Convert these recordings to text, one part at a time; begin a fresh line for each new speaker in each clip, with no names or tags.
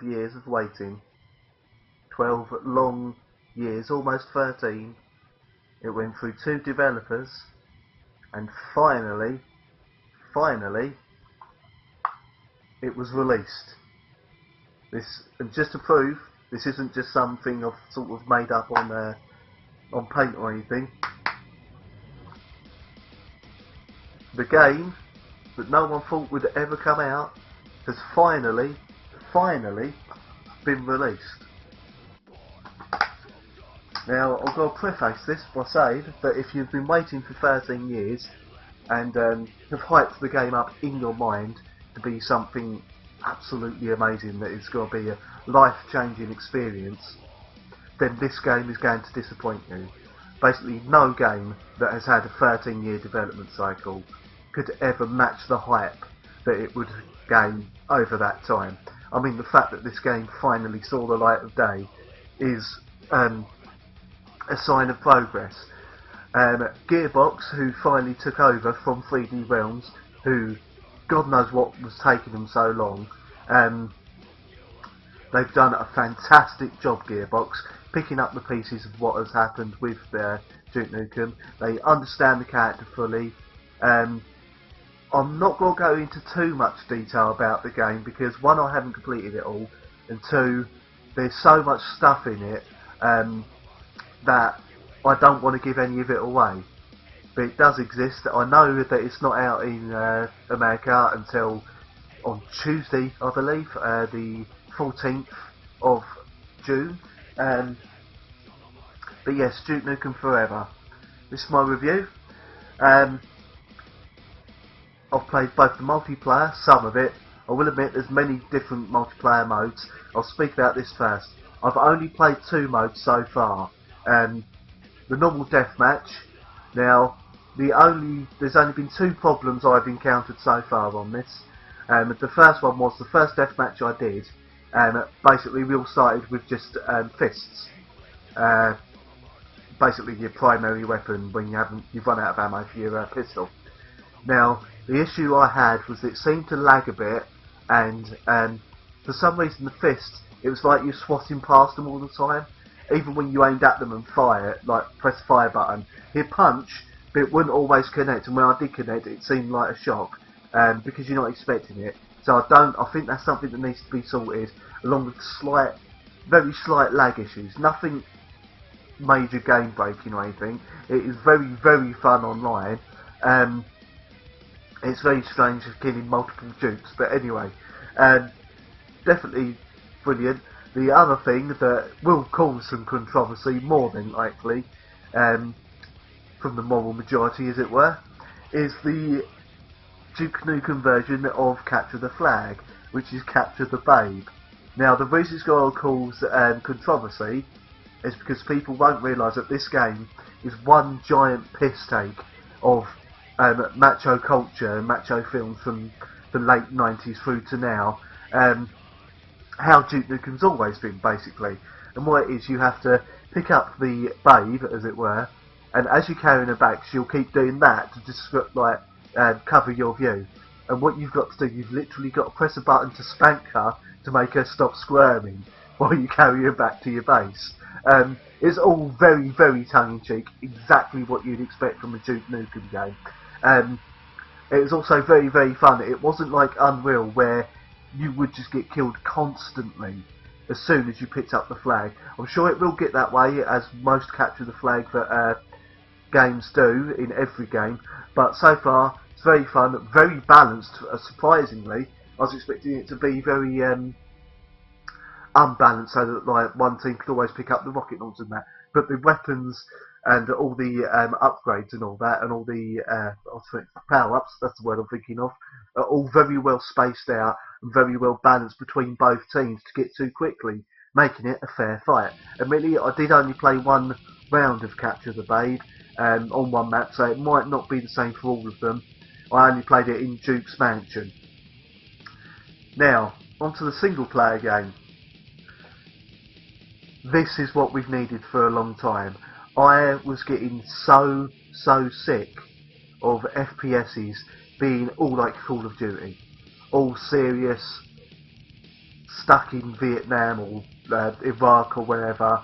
12 years of waiting, 12 long years, almost 13. It went through 2 developers, and finally, it was released. And just to prove, this isn't just something I've sort of made up on Paint or anything. The game that no one thought would ever come out has finally been released. Now, I've got to preface this by saying that if you've been waiting for 13 years and have hyped the game up in your mind to be something absolutely amazing, that it's going to be a life-changing experience, then this game is going to disappoint you. Basically, no game that has had a 13-year development cycle could ever match the hype that it would gain over that time. I mean, the fact that this game finally saw the light of day is a sign of progress. Gearbox, who finally took over from 3D Realms, who God knows what was taking them so long, they've done a fantastic job, Gearbox, picking up the pieces of what has happened with Duke Nukem. They understand the character fully. I'm not going to go into too much detail about the game because 1, I haven't completed it all, and 2, there's so much stuff in it that I don't want to give any of it away. But it does exist. I know that it's not out in America until on Tuesday, I believe, the 14th of June. But yes, Duke Nukem Forever. This is my review. I've played both the multiplayer, some of it. I will admit there's many different multiplayer modes. I'll speak about this first. I've only played 2 modes so far. The normal deathmatch. Now, there's only been 2 problems I've encountered so far on this. The first one was the first deathmatch I did. Basically, we all started with just fists. Basically, your primary weapon when you've run out of ammo for your pistol. Now, the issue I had was it seemed to lag a bit, and for some reason the fists, it was like you're swatting past them all the time. Even when you aimed at them and fire, like press the fire button, he'd punch, but it wouldn't always connect, and when I did connect, it seemed like a shock, because you're not expecting it. So I think that's something that needs to be sorted, along with very slight lag issues. Nothing major game breaking or anything. It is very, very fun online. It's very strange killing multiple dukes, but anyway, definitely brilliant. The other thing that will cause some controversy, more than likely, from the moral majority as it were, is the Duke Nukem version of Capture the Flag, which is Capture the Babe. Now, the reason it's going to cause controversy is because people won't realise that this game is one giant piss take of macho culture and macho films from the late 90s through to now. How Duke Nukem's always been, basically. And what it is, you have to pick up the babe, as it were, and as you're carrying her back, she'll keep doing that to just cover your view. And what you've got to do, you've literally got to press a button to spank her to make her stop squirming while you carry her back to your base. It's all very, very tongue-in-cheek, exactly what you'd expect from a Duke Nukem game. It was also very, very fun. It wasn't like Unreal, where you would just get killed constantly as soon as you picked up the flag. I'm sure it will get that way, as most Capture the Flag that games do in every game, but so far it's very fun, very balanced. Surprisingly, I was expecting it to be very unbalanced, so that like one team could always pick up the rocket launcher and that, but the weapons and all the upgrades and all that, and all the power-ups, that's the word I'm thinking of, are all very well spaced out and very well balanced between both teams to get to quickly, making it a fair fight. Admittedly, I did only play 1 round of Capture the Babe on 1 map, so it might not be the same for all of them. I only played it in Duke's Mansion. Now, onto the single-player game. This is what we've needed for a long time. I was getting so sick of FPSs being all like Call of Duty. All serious, stuck in Vietnam or Iraq or wherever,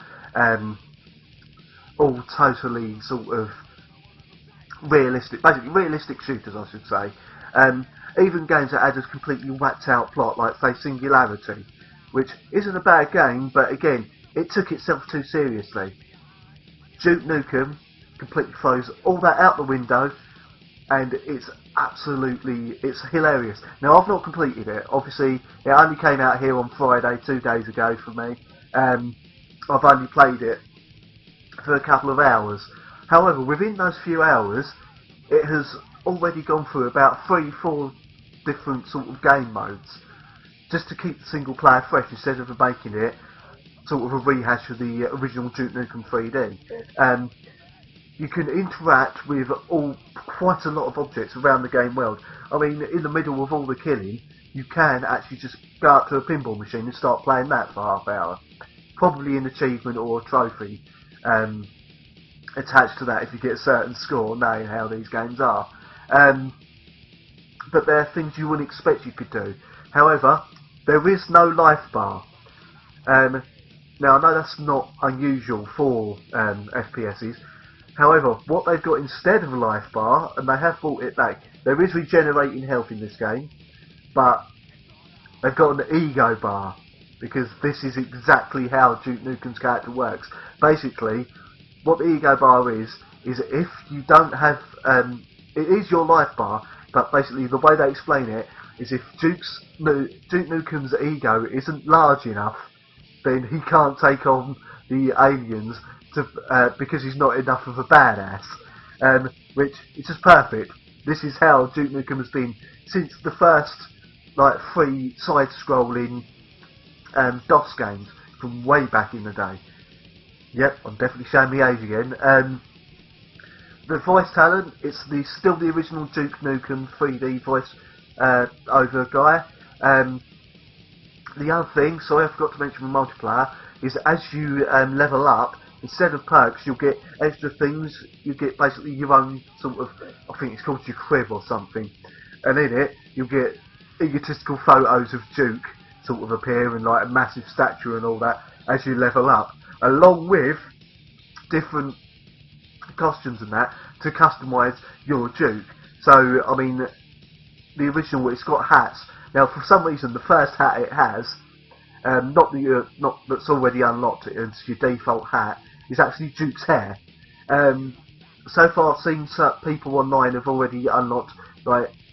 all totally sort of realistic, basically realistic shooters, I should say. Even games that had a completely whacked out plot, like say Singularity, which isn't a bad game, but again, it took itself too seriously. Duke Nukem completely throws all that out the window, and it's hilarious. Now, I've not completed it. Obviously, it only came out here on Friday, 2 days ago for me. I've only played it for a couple of hours. However, within those few hours, it has already gone through about 3-4 different sort of game modes, just to keep the single player fresh instead of making it sort of a rehash of the original Duke Nukem 3D. You can interact with quite a lot of objects around the game world. I mean, in the middle of all the killing, you can actually just go up to a pinball machine and start playing that for half hour. Probably an achievement or a trophy attached to that if you get a certain score, knowing how these games are. But there are things you wouldn't expect you could do. However, there is no life bar. Now, I know that's not unusual for FPSs. However, what they've got instead of a life bar, and they have brought it back, there is regenerating health in this game, but they've got an ego bar, because this is exactly how Duke Nukem's character works. Basically, what the ego bar is if you don't have, it is your life bar, but basically the way they explain it is if Duke Nukem's ego isn't large enough, then he can't take on the aliens because he's not enough of a badass. Which is just perfect. This is how Duke Nukem has been since the first 3 side-scrolling DOS games from way back in the day. Yep, I'm definitely showing my age again. The voice talent, it's still the original Duke Nukem 3D voice over guy. The other thing, sorry I forgot to mention the multiplayer, is as you level up, instead of perks, you'll get extra things. You get basically your own sort of, I think it's called your crib or something. And in it, you'll get egotistical photos of Duke sort of appear and a massive statue and all that as you level up. Along with different costumes and that to customise your Duke. So, I mean, the original, it's got hats. Now, for some reason, the first hat it has, not that's already unlocked, it's your default hat, is actually Duke's hair. So far, I've seen some people online have already unlocked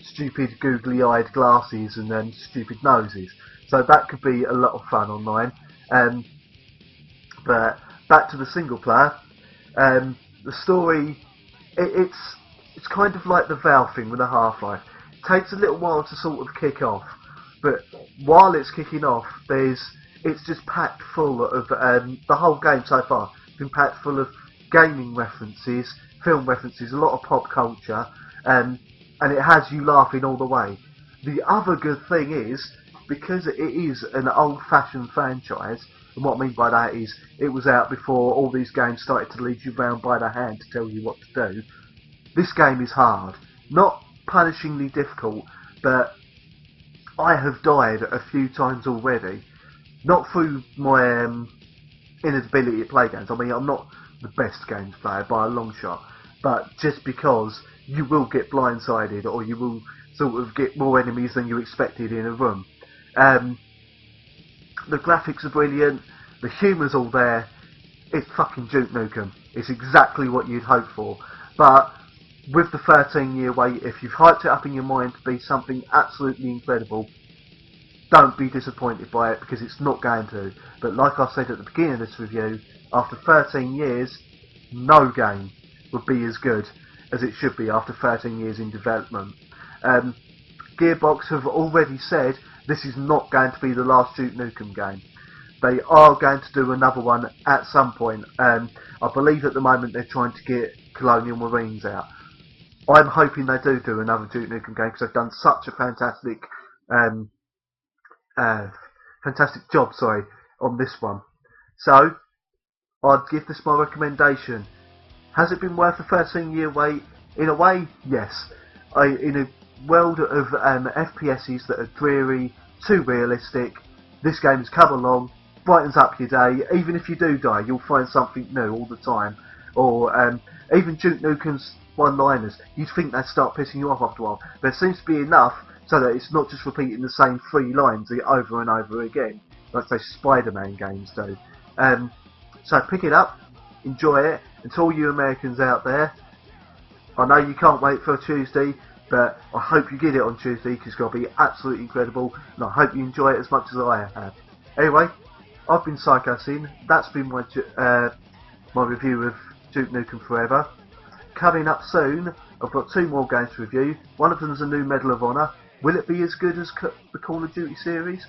stupid googly-eyed glasses and then stupid noses. So that could be a lot of fun online. But back to the single player, the story, it's kind of like the Valve thing with the Half-Life. It takes a little while to sort of kick off, but while it's kicking off, it's just packed full of the whole game so far has been packed full of gaming references, film references, a lot of pop culture, and it has you laughing all the way. The other good thing is, because it is an old-fashioned franchise, and what I mean by that is it was out before all these games started to lead you around by the hand to tell you what to do. This game is hard, not punishingly difficult, but I have died a few times already. Not through my inability to play games. I mean, I'm not the best games player by a long shot, but just because you will get blindsided or you will sort of get more enemies than you expected in a room. The graphics are brilliant, the humour's all there, it's fucking Duke Nukem. It's exactly what you'd hope for. But with the 13-year wait, if you've hyped it up in your mind to be something absolutely incredible, don't be disappointed by it, because it's not going to. But like I said at the beginning of this review, after 13 years, no game would be as good as it should be after 13 years in development. Gearbox have already said this is not going to be the last Duke Nukem game. They are going to do another one at some point. I believe at the moment they're trying to get Colonial Marines out. I'm hoping they do another Duke Nukem game, because they've done such a fantastic job, on this one. So, I'd give this my recommendation. Has it been worth a 13-year wait? In a way, yes. In a world of FPSs that are dreary, too realistic, this game has come along, brightens up your day. Even if you do die, you'll find something new all the time. Or even Duke Nukem's one-liners, you'd think they'd start pissing you off after a while. There seems to be enough so that it's not just repeating the same 3 lines over and over again, like say Spider-Man games do. So pick it up, enjoy it, and to all you Americans out there, I know you can't wait for Tuesday, but I hope you get it on Tuesday because it's going to be absolutely incredible, and I hope you enjoy it as much as I have. Anyway, I've been Psychosin. That's been my review of Duke Nukem Forever. Coming up soon, I've got 2 more games to review. One of them is a new Medal of Honor. Will it be as good as the Call of Duty series?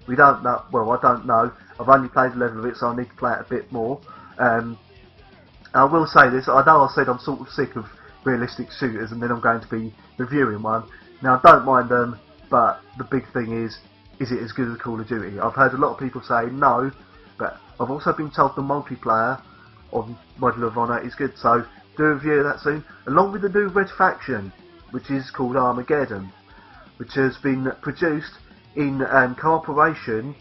We don't know. Well, I don't know. I've only played a level of it, so I need to play it a bit more. I will say this. I know I said I'm sort of sick of realistic shooters, and then I'm going to be reviewing one. Now, I don't mind them, but the big thing is it as good as Call of Duty? I've heard a lot of people say no, but I've also been told the multiplayer on Medal of Honor is good, so do a review of that soon, along with the new Red Faction, which is called Armageddon, which has been produced in cooperation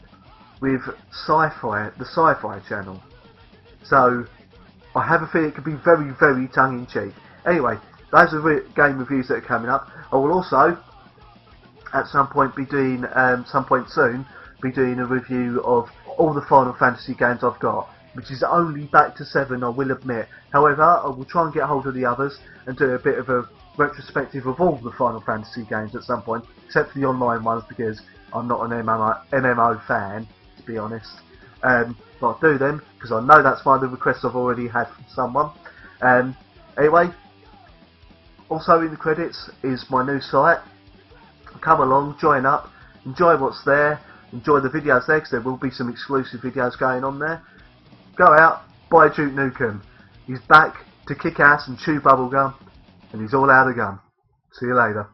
with Sci-Fi, the Sci-Fi channel. So I have a feeling it could be very, very tongue-in-cheek. Anyway, those are game reviews that are coming up. I will also, at some point soon, be doing a review of all the Final Fantasy games I've got, which is only back to 7, I will admit. However, I will try and get hold of the others and do a bit of a retrospective of all the Final Fantasy games at some point, except for the online ones because I'm not an MMO fan, to be honest. But I'll do them because I know that's one of the requests I've already had from someone. Anyway, also in the credits is my new site. Come along, join up, enjoy what's there, enjoy the videos there because there will be some exclusive videos going on there. Go out, buy Duke Nukem. He's back to kick ass and chew bubblegum, and he's all out of gum. See you later.